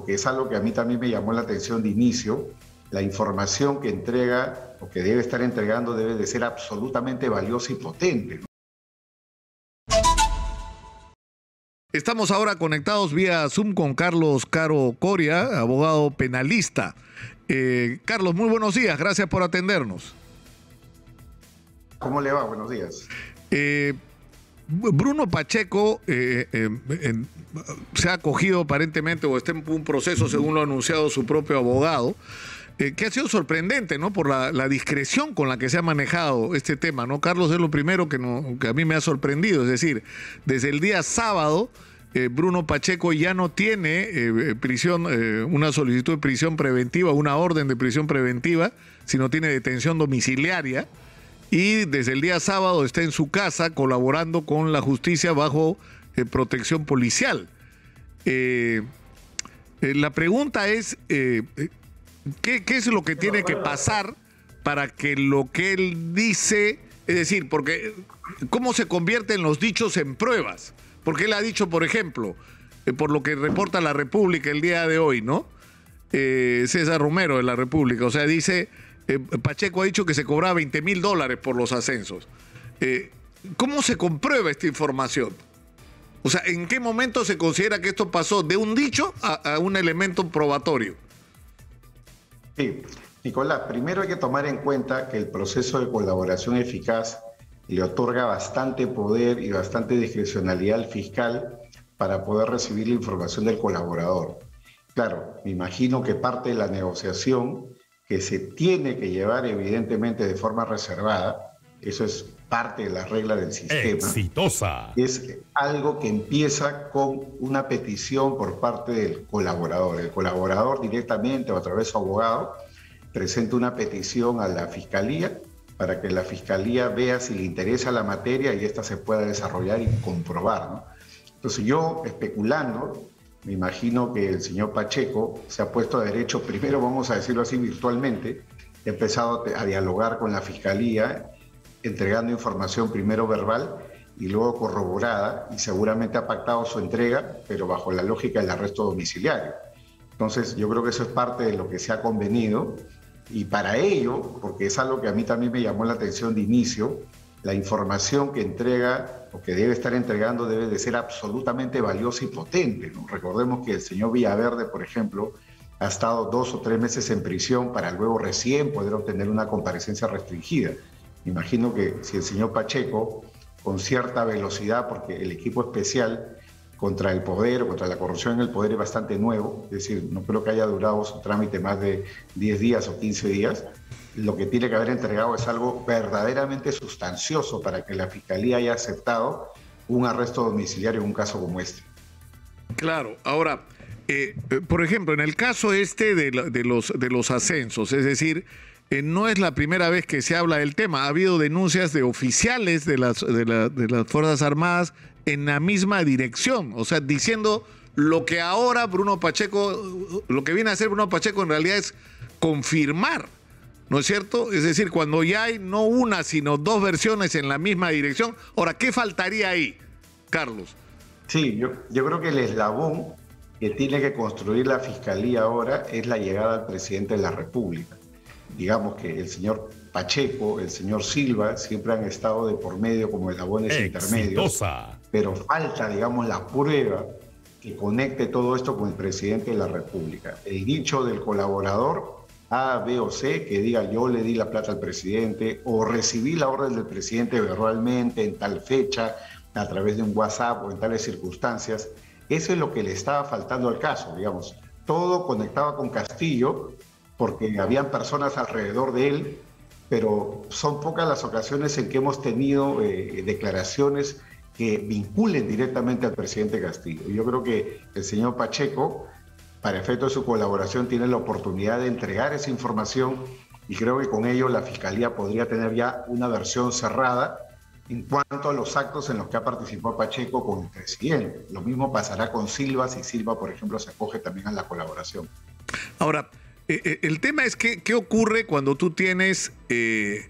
porque es algo que a mí también me llamó la atención de inicio. La información que entrega o que debe estar entregando debe de ser absolutamente valiosa y potente, ¿no? Estamos ahora conectados vía Zoom con Carlos Caro Coria, abogado penalista. Carlos, muy buenos días, gracias por atendernos. ¿Cómo le va? Buenos días. Bruno Pacheco se ha acogido aparentemente o está en un proceso, según lo ha anunciado su propio abogado, que ha sido sorprendente, ¿no? Por la discreción con la que se ha manejado este tema, ¿no? Carlos, es lo primero que a mí me ha sorprendido. Es decir, desde el día sábado, Bruno Pacheco ya no tiene prisión, una solicitud de prisión preventiva, una orden de prisión preventiva, sino tiene detención domiciliaria. Y desde el día sábado está en su casa colaborando con la justicia bajo protección policial. La pregunta es, ¿qué es lo que tiene que pasar para que lo que él dice, es decir, porque cómo se convierten los dichos en pruebas? Porque él ha dicho, por ejemplo, por lo que reporta La República el día de hoy, ¿no? César Romero de La República, o sea, dice... Pacheco ha dicho que se cobraba $20,000 por los ascensos. ¿Cómo se comprueba esta información? O sea, ¿en qué momento se considera que esto pasó de un dicho a un elemento probatorio? Sí, Nicolás, primero hay que tomar en cuenta que el proceso de colaboración eficaz le otorga bastante poder y bastante discrecionalidad al fiscal para poder recibir la información del colaborador. Claro, me imagino que parte de la negociación que se tiene que llevar evidentemente de forma reservada, eso es parte de la regla del sistema. Exitosa. Es algo que empieza con una petición por parte del colaborador. El colaborador directamente o a través de su abogado presenta una petición a la fiscalía para que la fiscalía vea si le interesa la materia y esta se pueda desarrollar y comprobar, ¿no? Entonces yo, especulando, me imagino que el señor Pacheco se ha puesto a derecho, primero vamos a decirlo así virtualmente, ha empezado a dialogar con la fiscalía, entregando información primero verbal y luego corroborada, y seguramente ha pactado su entrega, pero bajo la lógica del arresto domiciliario. Entonces yo creo que eso es parte de lo que se ha convenido, y para ello, porque es algo que a mí también me llamó la atención de inicio, la información que entrega o que debe estar entregando debe de ser absolutamente valiosa y potente, ¿no? Recordemos que el señor Villaverde, por ejemplo, ha estado 2 o 3 meses en prisión para luego recién poder obtener una comparecencia restringida. Me imagino que si el señor Pacheco, con cierta velocidad, porque el equipo especial contra el poder o contra la corrupción en el poder es bastante nuevo, es decir, no creo que haya durado su trámite más de 10 días o 15 días, lo que tiene que haber entregado es algo verdaderamente sustancioso para que la Fiscalía haya aceptado un arresto domiciliario en un caso como este. Claro, ahora, por ejemplo, en el caso este de los ascensos, es decir, no es la primera vez que se habla del tema. Ha habido denuncias de oficiales de las Fuerzas Armadas en la misma dirección, o sea, diciendo lo que ahora Bruno Pacheco, lo que viene a hacer Bruno Pacheco en realidad es confirmar, ¿no es cierto? Es decir, cuando ya hay no una, sino 2 versiones en la misma dirección. Ahora, ¿qué faltaría ahí, Carlos? Sí, yo creo que el eslabón que tiene que construir la Fiscalía ahora es la llegada al presidente de la República. Digamos que el señor Pacheco, el señor Silva, siempre han estado de por medio como eslabones intermedios, pero falta, digamos, la prueba que conecte todo esto con el presidente de la República. El dicho del colaborador A, B o C, que diga yo le di la plata al presidente o recibí la orden del presidente verbalmente en tal fecha, a través de un WhatsApp o en tales circunstancias, eso es lo que le estaba faltando al caso, digamos. Todo conectaba con Castillo porque habían personas alrededor de él, pero son pocas las ocasiones en que hemos tenido declaraciones que vinculen directamente al presidente Castillo. Yo creo que el señor Pacheco, para efecto de su colaboración, tiene la oportunidad de entregar esa información y creo que con ello la Fiscalía podría tener ya una versión cerrada en cuanto a los actos en los que ha participado Pacheco con el presidente. Lo mismo pasará con Silva, si Silva, por ejemplo, se acoge también a la colaboración. Ahora, el tema es que, ¿qué ocurre cuando tú tienes, es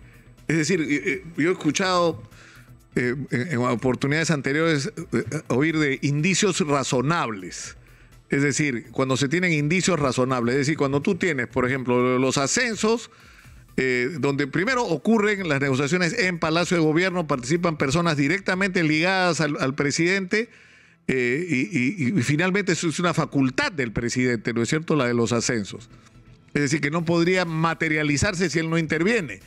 decir, yo he escuchado en oportunidades anteriores oír de indicios razonables. Es decir, cuando se tienen indicios razonables, es decir, cuando tú tienes, por ejemplo, los ascensos, donde primero ocurren las negociaciones en Palacio de Gobierno, participan personas directamente ligadas al presidente, y finalmente eso es una facultad del presidente, ¿no es cierto?, la de los ascensos. Es decir, que no podría materializarse si él no interviene,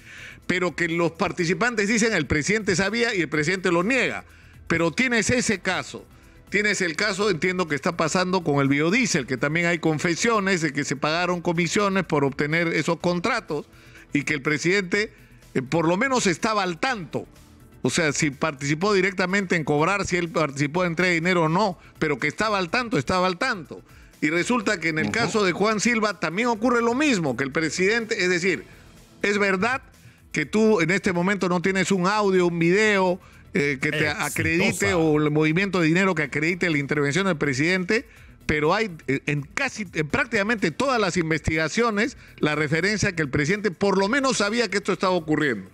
pero que los participantes dicen el presidente sabía y el presidente lo niega. Pero tienes ese caso. Tienes el caso, entiendo que está pasando con el biodiesel, que también hay confesiones de que se pagaron comisiones por obtener esos contratos y que el presidente por lo menos estaba al tanto. O sea, si participó directamente en cobrar, si él participó en entrega de dinero o no, pero que estaba al tanto, estaba al tanto. Y resulta que en el caso de Juan Silva también ocurre lo mismo, que el presidente, es decir, es verdad que tú en este momento no tienes un audio, un video que te acredite o el movimiento de dinero que acredite la intervención del presidente, pero hay en prácticamente todas las investigaciones la referencia que el presidente por lo menos sabía que esto estaba ocurriendo.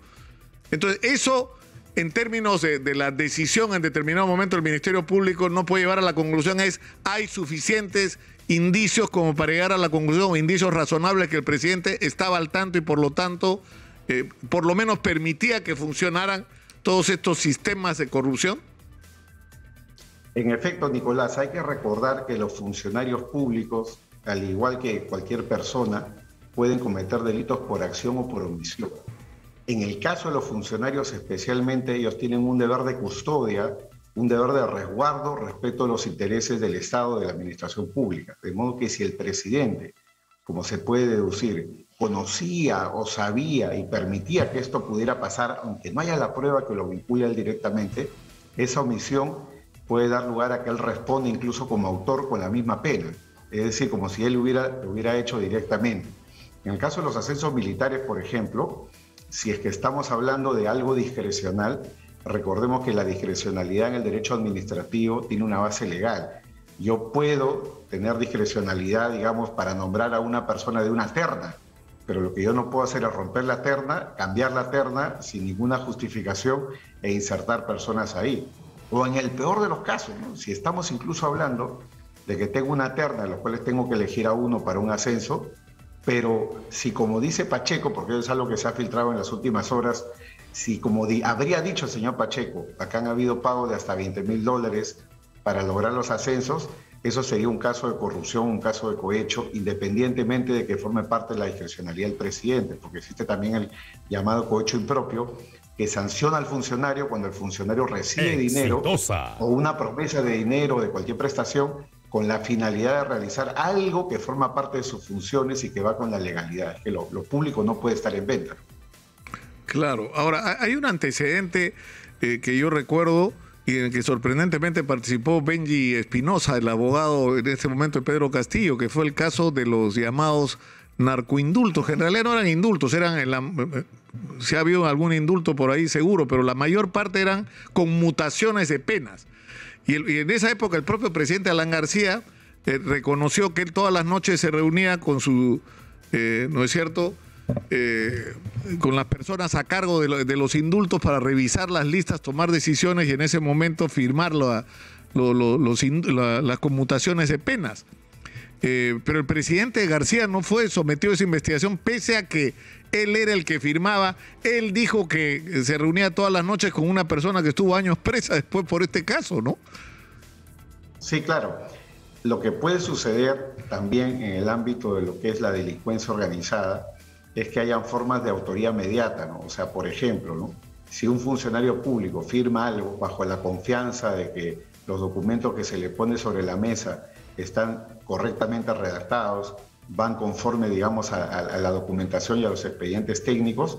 Entonces, eso en términos de la decisión en determinado momento del Ministerio Público no puede llevar a la conclusión hay suficientes indicios como para llegar a la conclusión, o indicios razonables que el presidente estaba al tanto y por lo tanto por lo menos permitía que funcionaran todos estos sistemas de corrupción. En efecto, Nicolás, hay que recordar que los funcionarios públicos, al igual que cualquier persona, pueden cometer delitos por acción o por omisión. En el caso de los funcionarios especialmente, ellos tienen un deber de custodia, un deber de resguardo respecto a los intereses del Estado, de la administración pública. De modo que si el presidente, como se puede deducir, conocía o sabía y permitía que esto pudiera pasar, aunque no haya la prueba que lo vincule a él directamente, esa omisión puede dar lugar a que él responda incluso como autor con la misma pena. Es decir, como si él lo hubiera hecho directamente. En el caso de los ascensos militares, por ejemplo, si es que estamos hablando de algo discrecional, recordemos que la discrecionalidad en el derecho administrativo tiene una base legal. Yo puedo tener discrecionalidad, digamos, para nombrar a una persona de una terna, pero lo que yo no puedo hacer es romper la terna, cambiar la terna sin ninguna justificación e insertar personas ahí. O en el peor de los casos, ¿no? Si estamos incluso hablando de que tengo una terna en la cual tengo que elegir a uno para un ascenso, pero si, como dice Pacheco, porque es algo que se ha filtrado en las últimas horas, si como habría dicho el señor Pacheco, acá han habido pagos de hasta $20,000 para lograr los ascensos, eso sería un caso de corrupción, un caso de cohecho, independientemente de que forme parte de la discrecionalidad del presidente, porque existe también el llamado cohecho impropio, que sanciona al funcionario cuando el funcionario recibe dinero o una promesa de dinero o de cualquier prestación con la finalidad de realizar algo que forma parte de sus funciones y que va con la legalidad. Que lo público no puede estar en venta. Claro. Ahora, hay un antecedente que yo recuerdo y en el que sorprendentemente participó Benji Espinosa, el abogado en ese momento de Pedro Castillo, que fue el caso de los llamados narcoindultos, que en realidad no eran indultos, si ha habido algún indulto por ahí seguro, pero la mayor parte eran conmutaciones de penas. Y en esa época el propio presidente Alan García reconoció que él todas las noches se reunía con su, ¿no es cierto?, con las personas a cargo de los indultos para revisar las listas, tomar decisiones y en ese momento firmar las conmutaciones de penas. Pero el presidente García no fue sometido a esa investigación, pese a que él era el que firmaba. Él dijo que se reunía todas las noches con una persona que estuvo años presa después por este caso, ¿no? Sí, claro. Lo que puede suceder también en el ámbito de lo que es la delincuencia organizada es que hayan formas de autoría mediata, ¿no? O sea, por ejemplo, ¿no?, si un funcionario público firma algo bajo la confianza de que los documentos que se le pone sobre la mesa están correctamente redactados, van conforme, digamos, a la documentación y a los expedientes técnicos,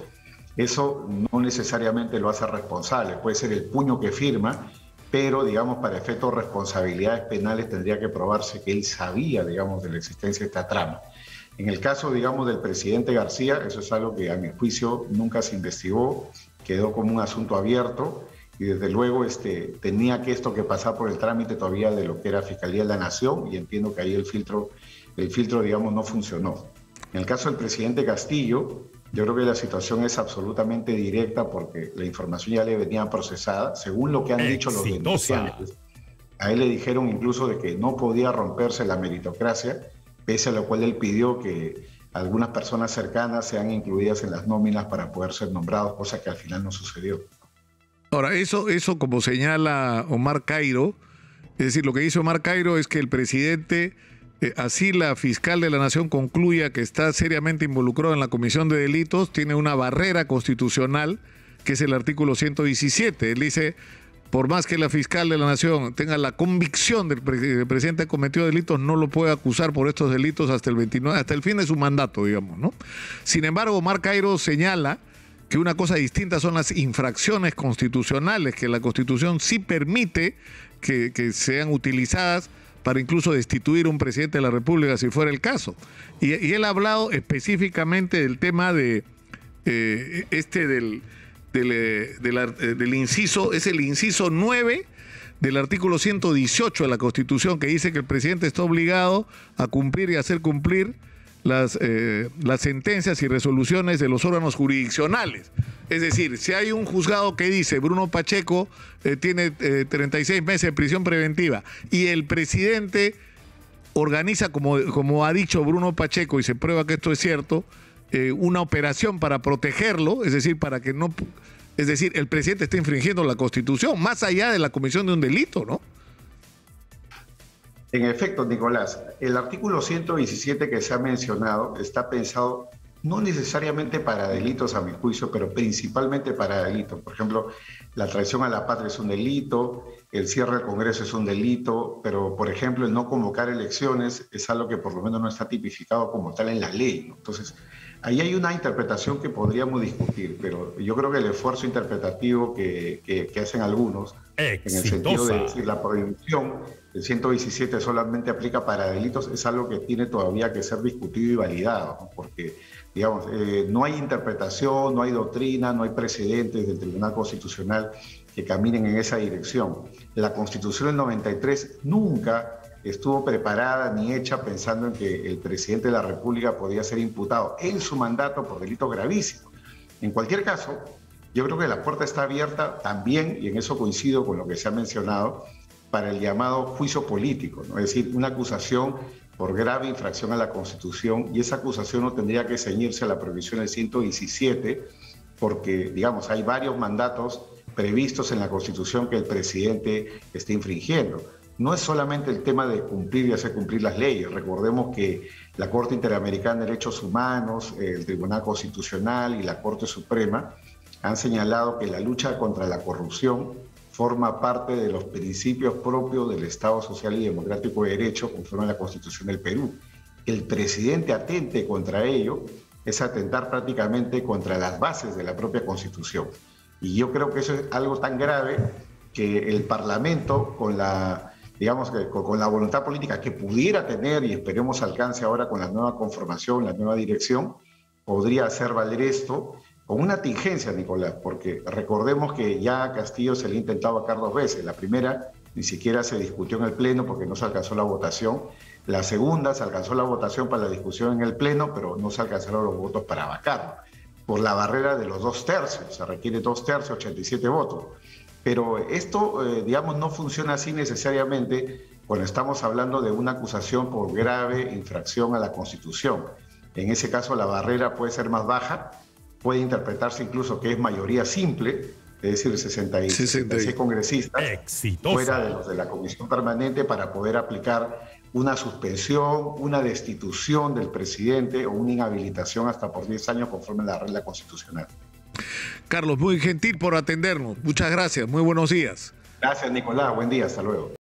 eso no necesariamente lo hace responsable. Puede ser el puño que firma, pero, digamos, para efectos de responsabilidades penales tendría que probarse que él sabía, digamos, de la existencia de esta trama. En el caso, digamos, del presidente García, eso es algo que a mi juicio nunca se investigó, quedó como un asunto abierto y desde luego tenía que pasar por el trámite todavía de lo que era Fiscalía de la Nación y entiendo que ahí el filtro, digamos, no funcionó. En el caso del presidente Castillo, yo creo que la situación es absolutamente directa porque la información ya le venía procesada, según lo que han dicho los denunciantes. A él le dijeron incluso de que no podía romperse la meritocracia, pese a lo cual él pidió que algunas personas cercanas sean incluidas en las nóminas para poder ser nombrados, cosa que al final no sucedió. Ahora, eso como señala Omar Cairo, es decir, lo que dice Omar Cairo es que el presidente, así la fiscal de la Nación concluya que está seriamente involucrado en la comisión de delitos, tiene una barrera constitucional, que es el artículo 117. Él dice, por más que la fiscal de la Nación tenga la convicción del presidente ha cometido delitos, no lo puede acusar por estos delitos hasta el fin de su mandato, digamos, ¿no? Sin embargo, Omar Cairo señala que una cosa distinta son las infracciones constitucionales, que la Constitución sí permite que sean utilizadas para incluso destituir a un presidente de la República si fuera el caso. Y él ha hablado específicamente del tema de del inciso, es el inciso 9 del artículo 118 de la Constitución, que dice que el presidente está obligado a cumplir y hacer cumplir las sentencias y resoluciones de los órganos jurisdiccionales. Es decir, si hay un juzgado que dice Bruno Pacheco tiene 36 meses de prisión preventiva y el presidente organiza, como ha dicho Bruno Pacheco, y se prueba que esto es cierto, una operación para protegerlo, es decir, para que no... Es decir, el presidente está infringiendo la Constitución, más allá de la comisión de un delito, ¿no? En efecto, Nicolás, el artículo 117 que se ha mencionado está pensado no necesariamente para delitos, a mi juicio, pero principalmente para delitos. Por ejemplo, la traición a la patria es un delito, el cierre del Congreso es un delito, pero, por ejemplo, el no convocar elecciones es algo que por lo menos no está tipificado como tal en la ley, ¿no? Entonces, ahí hay una interpretación que podríamos discutir, pero yo creo que el esfuerzo interpretativo que hacen algunos, en el sentido de decir la prohibición del 117 solamente aplica para delitos, es algo que tiene todavía que ser discutido y validado, ¿no? Porque, digamos, no hay interpretación, no hay doctrina, no hay precedentes del Tribunal Constitucional que caminen en esa dirección. La Constitución del 93 nunca estuvo preparada ni hecha pensando en que el presidente de la República podía ser imputado en su mandato por delitos gravísimos. En cualquier caso, yo creo que la puerta está abierta también, y en eso coincido con lo que se ha mencionado, para el llamado juicio político, ¿no? Es decir, una acusación por grave infracción a la Constitución, y esa acusación no tendría que ceñirse a la prohibición del 117, porque, digamos, hay varios mandatos previstos en la Constitución que el presidente está infringiendo. No es solamente el tema de cumplir y hacer cumplir las leyes. Recordemos que la Corte Interamericana de Derechos Humanos, el Tribunal Constitucional y la Corte Suprema han señalado que la lucha contra la corrupción forma parte de los principios propios del Estado Social y Democrático de Derecho, conforme a la Constitución del Perú. Que el presidente atente contra ello es atentar prácticamente contra las bases de la propia Constitución. Y yo creo que eso es algo tan grave que el Parlamento, con la voluntad política que pudiera tener, y esperemos alcance ahora con la nueva conformación, la nueva dirección, podría hacer valer esto con una tingencia, Nicolás, porque recordemos que ya a Castillo se le ha intentado vacar 2 veces. La primera ni siquiera se discutió en el Pleno porque no se alcanzó la votación. La segunda se alcanzó la votación para la discusión en el Pleno, pero no se alcanzaron los votos para vacarlo, por la barrera de los 2 tercios. Se requiere 2 tercios, 87 votos. Pero esto, digamos, no funciona así necesariamente cuando estamos hablando de una acusación por grave infracción a la Constitución. En ese caso, la barrera puede ser más baja, puede interpretarse incluso que es mayoría simple, es decir, 66 congresistas fuera de los de la Comisión Permanente para poder aplicar una suspensión, una destitución del presidente o una inhabilitación hasta por 10 años conforme a la regla constitucional. Carlos, muy gentil por atendernos. Muchas gracias. Muy buenos días. Gracias, Nicolás. Buen día. Hasta luego.